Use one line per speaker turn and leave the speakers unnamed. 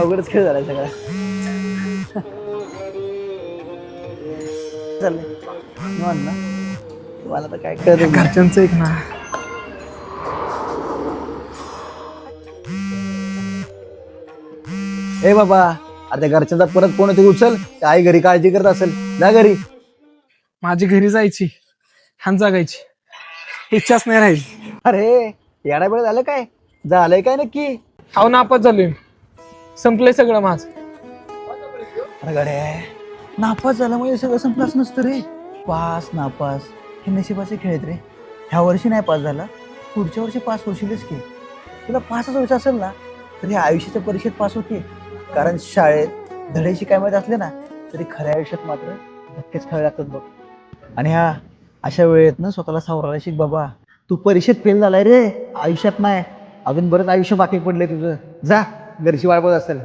अवघडच खेळ झालाय सगळा. चाललंय निवांत ना. मला तर काय कळत
घरच्यांचं एक ना.
ए बाबा, आता त्या घरच्यांचा परत फोन येतो, उचल. आई घरी काळजी करत असेल, जा घरी.
माझी घरी जायची हान जागायची इच्छाच नाही राहिली.
अरे येडा वेळ झालं काय, झालंय काय नक्की?
हाव नापास झालोय, संपलंय सगळं माझं.
अरे गाड्या, नापास झाला म्हणजे सगळं संपलंच नसतं रे. पास नापास हे नशिबाचे खेळ आहेत रे. ह्या वर्षी नाही पास झाला, पुढच्या वर्षी पास होशीलच की. तुला पासच व्हायचं असेल ना तर ह्या आयुष्याच्या परीक्षेत पास होते. कारण शाळेत धडे शिकाय माहीत असले ना तरी खऱ्या आयुष्यात मात्र धक्केच खावे लागतात बघ. आणि ह्या अशा वेळेत ना स्वतःला सावरायला शिक बाबा. तू परीक्षेत फेल झालाय रे, आयुष्यात नाही. अजून बरंच आयुष्य बाकी पडलंय तुझं. जा, घरची वाट बघत असेल.